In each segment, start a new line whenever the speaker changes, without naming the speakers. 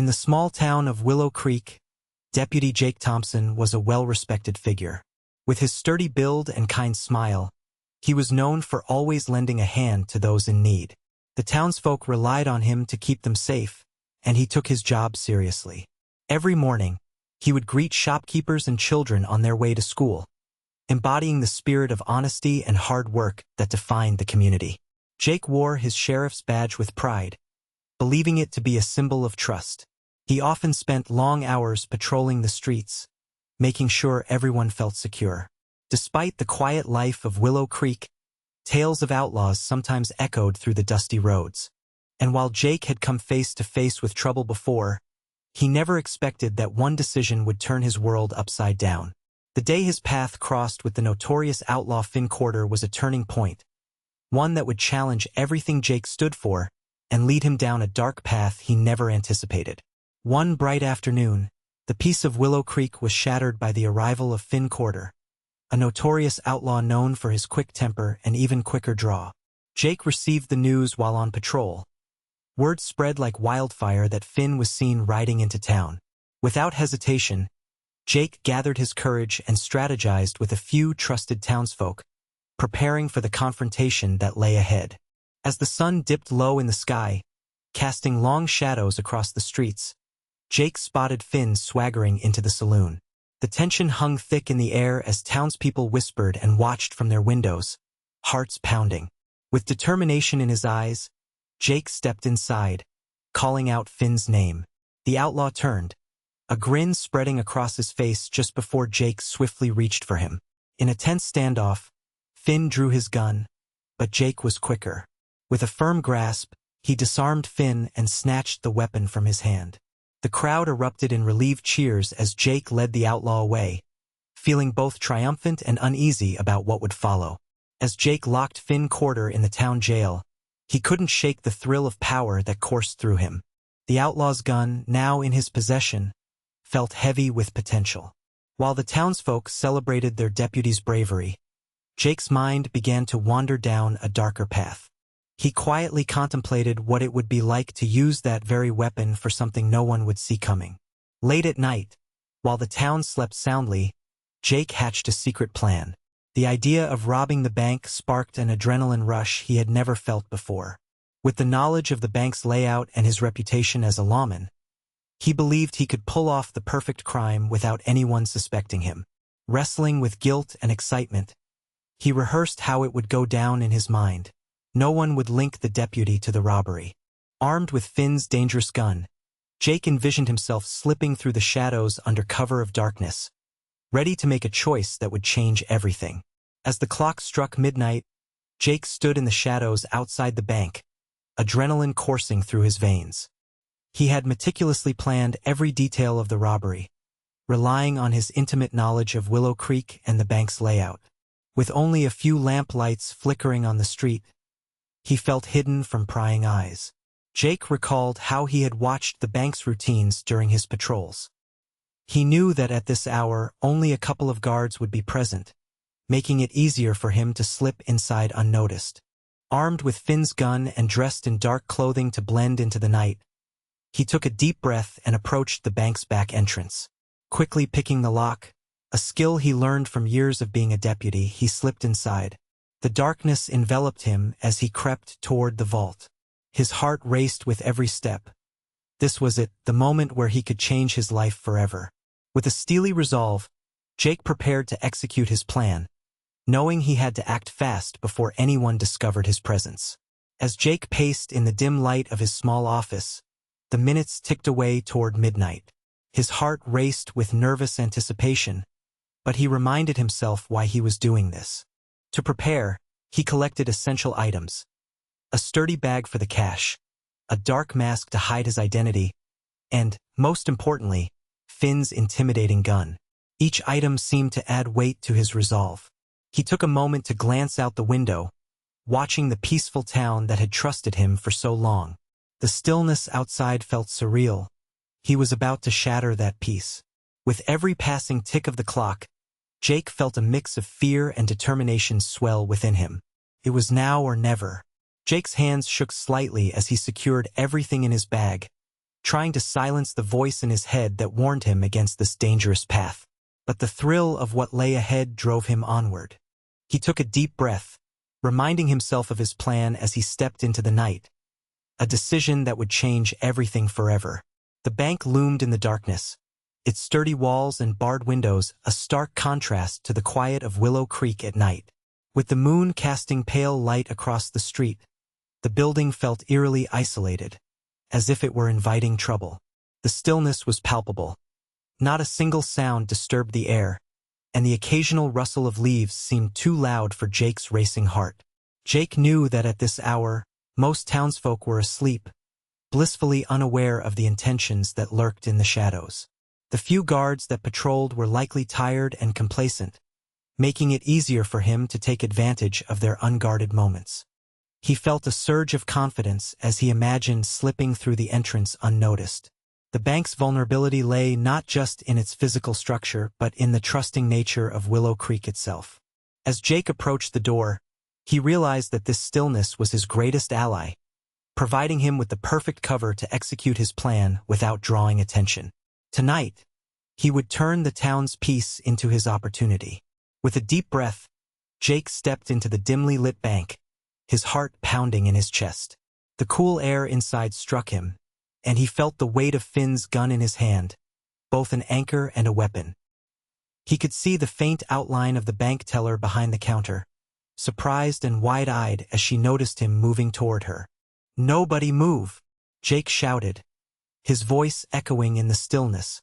In the small town of Willow Creek, Deputy Jake Thompson was a well-respected figure. With his sturdy build and kind smile, he was known for always lending a hand to those in need. The townsfolk relied on him to keep them safe, and he took his job seriously. Every morning, he would greet shopkeepers and children on their way to school, embodying the spirit of honesty and hard work that defined the community. Jake wore his sheriff's badge with pride, believing it to be a symbol of trust. He often spent long hours patrolling the streets, making sure everyone felt secure. Despite the quiet life of Willow Creek, tales of outlaws sometimes echoed through the dusty roads. And while Jake had come face to face with trouble before, he never expected that one decision would turn his world upside down. The day his path crossed with the notorious outlaw Finn Corder was a turning point, one that would challenge everything Jake stood for and lead him down a dark path he never anticipated. One bright afternoon, the peace of Willow Creek was shattered by the arrival of Finn Corder, a notorious outlaw known for his quick temper and even quicker draw. Jake received the news while on patrol. Word spread like wildfire that Finn was seen riding into town. Without hesitation, Jake gathered his courage and strategized with a few trusted townsfolk, preparing for the confrontation that lay ahead. As the sun dipped low in the sky, casting long shadows across the streets, Jake spotted Finn swaggering into the saloon. The tension hung thick in the air as townspeople whispered and watched from their windows, hearts pounding. With determination in his eyes, Jake stepped inside, calling out Finn's name. The outlaw turned, a grin spreading across his face just before Jake swiftly reached for him. In a tense standoff, Finn drew his gun, but Jake was quicker. With a firm grasp, he disarmed Finn and snatched the weapon from his hand. The crowd erupted in relieved cheers as Jake led the outlaw away, feeling both triumphant and uneasy about what would follow. As Jake locked Finn Corder in the town jail, he couldn't shake the thrill of power that coursed through him. The outlaw's gun, now in his possession, felt heavy with potential. While the townsfolk celebrated their deputy's bravery, Jake's mind began to wander down a darker path. He quietly contemplated what it would be like to use that very weapon for something no one would see coming. Late at night, while the town slept soundly, Jake hatched a secret plan. The idea of robbing the bank sparked an adrenaline rush he had never felt before. With the knowledge of the bank's layout and his reputation as a lawman, he believed he could pull off the perfect crime without anyone suspecting him. Wrestling with guilt and excitement, he rehearsed how it would go down in his mind. No one would link the deputy to the robbery. Armed with Finn's dangerous gun, Jake envisioned himself slipping through the shadows under cover of darkness, ready to make a choice that would change everything. As the clock struck midnight, Jake stood in the shadows outside the bank, adrenaline coursing through his veins. He had meticulously planned every detail of the robbery, relying on his intimate knowledge of Willow Creek and the bank's layout. With only a few lamp lights flickering on the street, he felt hidden from prying eyes. Jake recalled how he had watched the bank's routines during his patrols. He knew that at this hour only a couple of guards would be present, making it easier for him to slip inside unnoticed. Armed with Finn's gun and dressed in dark clothing to blend into the night, he took a deep breath and approached the bank's back entrance. Quickly picking the lock, a skill he learned from years of being a deputy, he slipped inside. The darkness enveloped him as he crept toward the vault. His heart raced with every step. This was it, the moment where he could change his life forever. With a steely resolve, Jake prepared to execute his plan, knowing he had to act fast before anyone discovered his presence. As Jake paced in the dim light of his small office, the minutes ticked away toward midnight. His heart raced with nervous anticipation, but he reminded himself why he was doing this. To prepare, he collected essential items: a sturdy bag for the cash, a dark mask to hide his identity, and, most importantly, Finn's intimidating gun. Each item seemed to add weight to his resolve. He took a moment to glance out the window, watching the peaceful town that had trusted him for so long. The stillness outside felt surreal. He was about to shatter that peace. With every passing tick of the clock, Jake felt a mix of fear and determination swell within him. It was now or never. Jake's hands shook slightly as he secured everything in his bag, trying to silence the voice in his head that warned him against this dangerous path. But the thrill of what lay ahead drove him onward. He took a deep breath, reminding himself of his plan as he stepped into the night, a decision that would change everything forever. The bank loomed in the darkness, its sturdy walls and barred windows a stark contrast to the quiet of Willow Creek at night. With the moon casting pale light across the street, the building felt eerily isolated, as if it were inviting trouble. The stillness was palpable. Not a single sound disturbed the air, and the occasional rustle of leaves seemed too loud for Jake's racing heart. Jake knew that at this hour, most townsfolk were asleep, blissfully unaware of the intentions that lurked in the shadows. The few guards that patrolled were likely tired and complacent, making it easier for him to take advantage of their unguarded moments. He felt a surge of confidence as he imagined slipping through the entrance unnoticed. The bank's vulnerability lay not just in its physical structure but in the trusting nature of Willow Creek itself. As Jake approached the door, he realized that this stillness was his greatest ally, providing him with the perfect cover to execute his plan without drawing attention. Tonight, he would turn the town's peace into his opportunity. With a deep breath, Jake stepped into the dimly lit bank, his heart pounding in his chest. The cool air inside struck him, and he felt the weight of Finn's gun in his hand, both an anchor and a weapon. He could see the faint outline of the bank teller behind the counter, surprised and wide-eyed as she noticed him moving toward her. "Nobody move!" Jake shouted, his voice echoing in the stillness,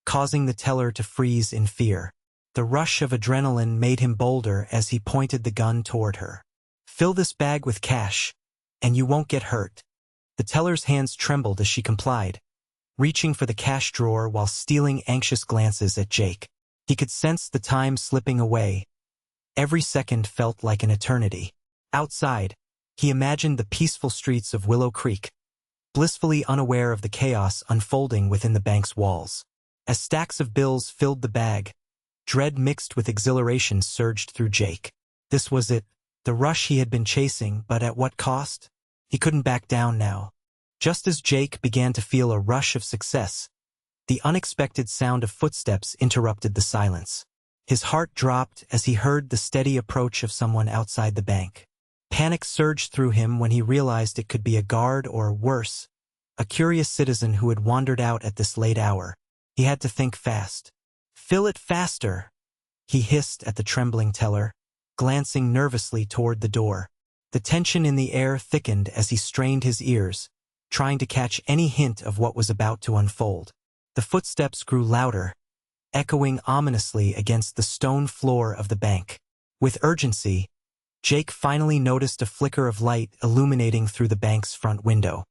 causing the teller to freeze in fear. The rush of adrenaline made him bolder as he pointed the gun toward her. "Fill this bag with cash, and you won't get hurt." The teller's hands trembled as she complied, reaching for the cash drawer while stealing anxious glances at Jake. He could sense the time slipping away. Every second felt like an eternity. Outside, he imagined the peaceful streets of Willow Creek, blissfully unaware of the chaos unfolding within the bank's walls. As stacks of bills filled the bag, dread mixed with exhilaration surged through Jake. This was it, the rush he had been chasing, but at what cost? He couldn't back down now. Just as Jake began to feel a rush of success, the unexpected sound of footsteps interrupted the silence. His heart dropped as he heard the steady approach of someone outside the bank. Panic surged through him when he realized it could be a guard or, worse, a curious citizen who had wandered out at this late hour. He had to think fast. "Fill it faster," he hissed at the trembling teller, glancing nervously toward the door. The tension in the air thickened as he strained his ears, trying to catch any hint of what was about to unfold. The footsteps grew louder, echoing ominously against the stone floor of the bank. With urgency, Jake finally noticed a flicker of light illuminating through the bank's front window.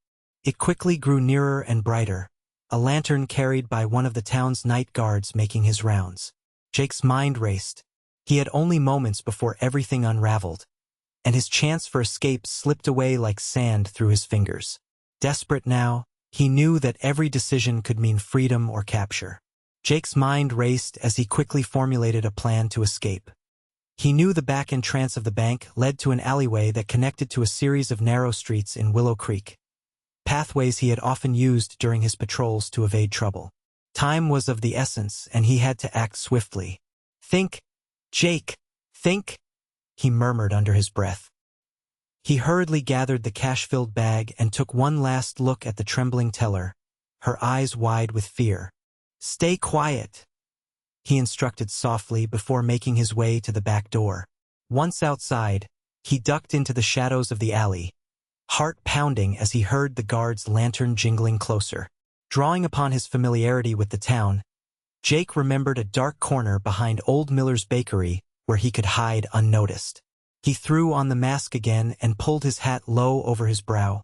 It quickly grew nearer and brighter, a lantern carried by one of the town's night guards making his rounds. Jake's mind raced. He had only moments before everything unraveled, and his chance for escape slipped away like sand through his fingers. Desperate now, he knew that every decision could mean freedom or capture. Jake's mind raced as he quickly formulated a plan to escape. He knew the back entrance of the bank led to an alleyway that connected to a series of narrow streets in Willow Creek, pathways he had often used during his patrols to evade trouble. Time was of the essence, and he had to act swiftly. "Think, Jake, think," he murmured under his breath. He hurriedly gathered the cash-filled bag and took one last look at the trembling teller, her eyes wide with fear. "Stay quiet," he instructed softly before making his way to the back door. Once outside, he ducked into the shadows of the alley, heart pounding as he heard the guard's lantern jingling closer. Drawing upon his familiarity with the town, Jake remembered a dark corner behind Old Miller's bakery where he could hide unnoticed. He threw on the mask again and pulled his hat low over his brow,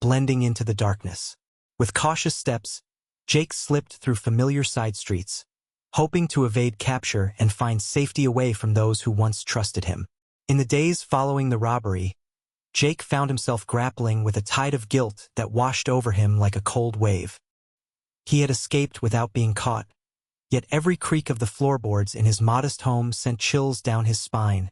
blending into the darkness. With cautious steps, Jake slipped through familiar side streets, hoping to evade capture and find safety away from those who once trusted him. In the days following the robbery, Jake found himself grappling with a tide of guilt that washed over him like a cold wave. He had escaped without being caught, yet every creak of the floorboards in his modest home sent chills down his spine,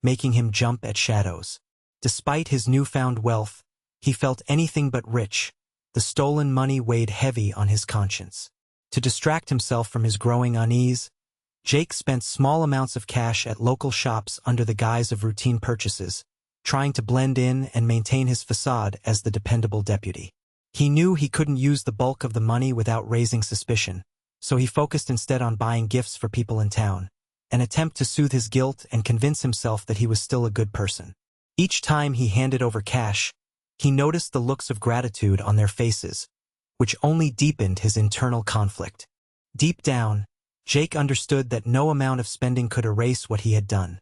making him jump at shadows. Despite his newfound wealth, he felt anything but rich, The stolen money weighed heavy on his conscience. To distract himself from his growing unease, Jake spent small amounts of cash at local shops under the guise of routine purchases, trying to blend in and maintain his facade as the dependable deputy. He knew he couldn't use the bulk of the money without raising suspicion, so he focused instead on buying gifts for people in town, an attempt to soothe his guilt and convince himself that he was still a good person. Each time he handed over cash, he noticed the looks of gratitude on their faces, which only deepened his internal conflict. Deep down, Jake understood that no amount of spending could erase what he had done.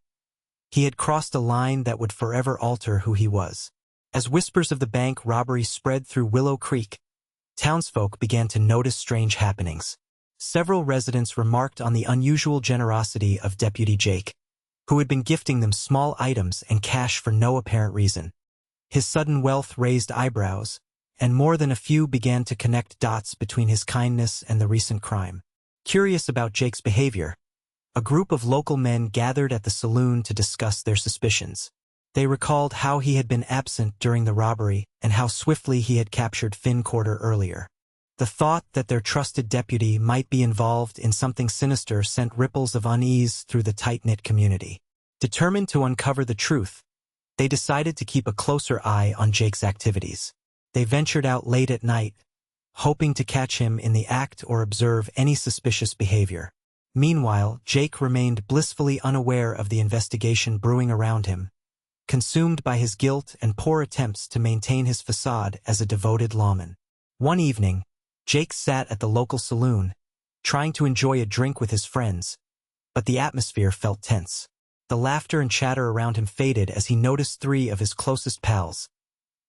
He had crossed a line that would forever alter who he was. As whispers of the bank robbery spread through Willow Creek, townsfolk began to notice strange happenings. Several residents remarked on the unusual generosity of Deputy Jake, who had been gifting them small items and cash for no apparent reason. His sudden wealth raised eyebrows, and more than a few began to connect dots between his kindness and the recent crime. Curious about Jake's behavior, a group of local men gathered at the saloon to discuss their suspicions. They recalled how he had been absent during the robbery and how swiftly he had captured Finn Corder earlier. The thought that their trusted deputy might be involved in something sinister sent ripples of unease through the tight-knit community. Determined to uncover the truth, they decided to keep a closer eye on Jake's activities. They ventured out late at night, hoping to catch him in the act or observe any suspicious behavior. Meanwhile, Jake remained blissfully unaware of the investigation brewing around him, consumed by his guilt and poor attempts to maintain his facade as a devoted lawman. One evening, Jake sat at the local saloon, trying to enjoy a drink with his friends, but the atmosphere felt tense. The laughter and chatter around him faded as he noticed three of his closest pals,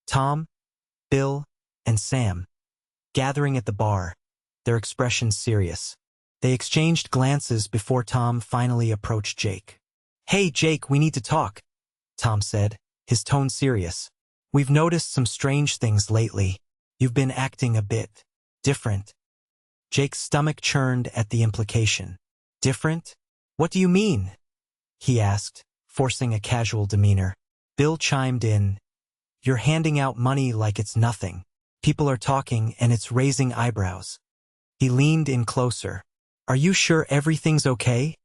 Tom, Bill, and Sam, gathering at the bar, their expressions serious. They exchanged glances before Tom finally approached Jake. "Hey, Jake, we need to talk," Tom said, his tone serious. "We've noticed some strange things lately. You've been acting a bit different." Jake's stomach churned at the implication. "Different? What do you mean?" he asked, forcing a casual demeanor. Bill chimed in. "You're handing out money like it's nothing. People are talking and it's raising eyebrows." He leaned in closer. "Are you sure everything's okay?"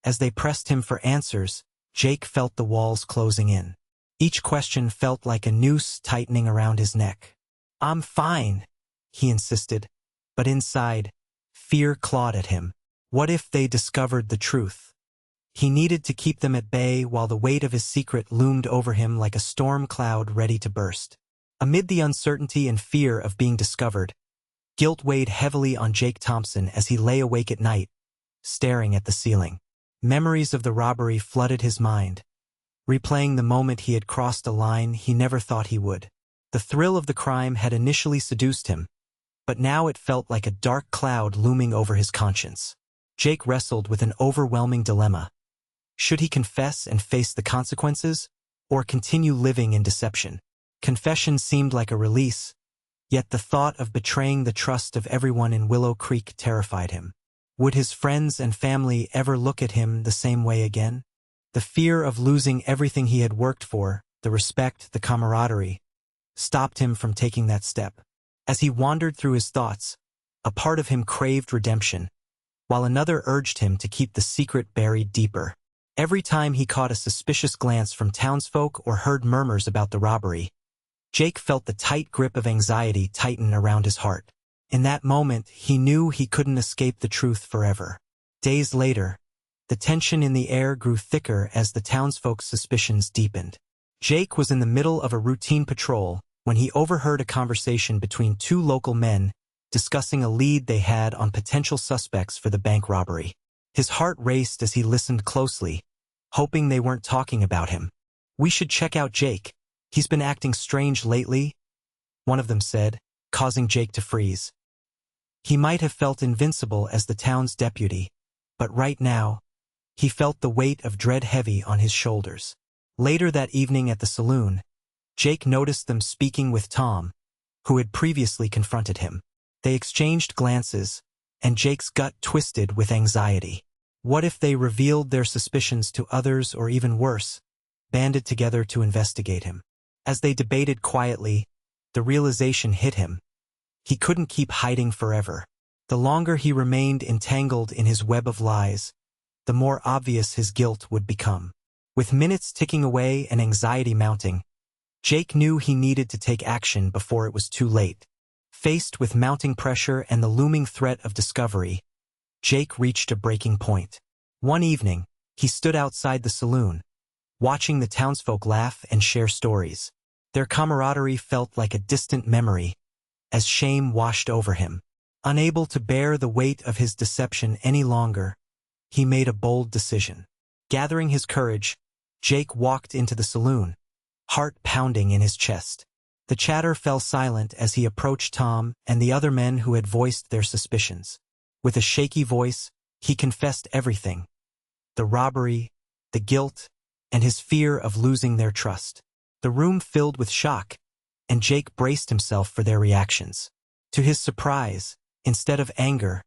As they pressed him for answers, Jake felt the walls closing in. Each question felt like a noose tightening around his neck. "I'm fine," he insisted, but inside, fear clawed at him. What if they discovered the truth? He needed to keep them at bay while the weight of his secret loomed over him like a storm cloud ready to burst. Amid the uncertainty and fear of being discovered, guilt weighed heavily on Jake Thompson as he lay awake at night, staring at the ceiling. Memories of the robbery flooded his mind, replaying the moment he had crossed a line he never thought he would. The thrill of the crime had initially seduced him, but now it felt like a dark cloud looming over his conscience. Jake wrestled with an overwhelming dilemma. Should he confess and face the consequences, or continue living in deception? Confession seemed like a release, yet the thought of betraying the trust of everyone in Willow Creek terrified him. Would his friends and family ever look at him the same way again? The fear of losing everything he had worked for, the respect, the camaraderie, stopped him from taking that step. As he wandered through his thoughts, a part of him craved redemption, while another urged him to keep the secret buried deeper. Every time he caught a suspicious glance from townsfolk or heard murmurs about the robbery, Jake felt the tight grip of anxiety tighten around his heart. In that moment, he knew he couldn't escape the truth forever. Days later, the tension in the air grew thicker as the townsfolk's suspicions deepened. Jake was in the middle of a routine patrol when he overheard a conversation between two local men discussing a lead they had on potential suspects for the bank robbery. His heart raced as he listened closely, hoping they weren't talking about him. "We should check out Jake. He's been acting strange lately," one of them said, causing Jake to freeze. He might have felt invincible as the town's deputy, but right now, he felt the weight of dread heavy on his shoulders. Later that evening at the saloon, Jake noticed them speaking with Tom, who had previously confronted him. They exchanged glances, and Jake's gut twisted with anxiety. What if they revealed their suspicions to others or even worse, banded together to investigate him? As they debated quietly, the realization hit him. He couldn't keep hiding forever. The longer he remained entangled in his web of lies, the more obvious his guilt would become. With minutes ticking away and anxiety mounting, Jake knew he needed to take action before it was too late. Faced with mounting pressure and the looming threat of discovery, Jake reached a breaking point. One evening, he stood outside the saloon, watching the townsfolk laugh and share stories. Their camaraderie felt like a distant memory, as shame washed over him. Unable to bear the weight of his deception any longer, he made a bold decision. Gathering his courage, Jake walked into the saloon, heart pounding in his chest. The chatter fell silent as he approached Tom and the other men who had voiced their suspicions. With a shaky voice, he confessed everything: the robbery, the guilt, and his fear of losing their trust. The room filled with shock, and Jake braced himself for their reactions. To his surprise, instead of anger,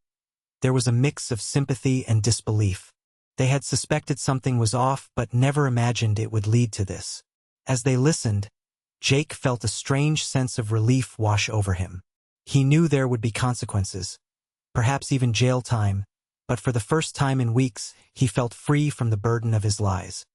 there was a mix of sympathy and disbelief. They had suspected something was off but never imagined it would lead to this. As they listened, Jake felt a strange sense of relief wash over him. He knew there would be consequences, perhaps even jail time, but for the first time in weeks, he felt free from the burden of his lies.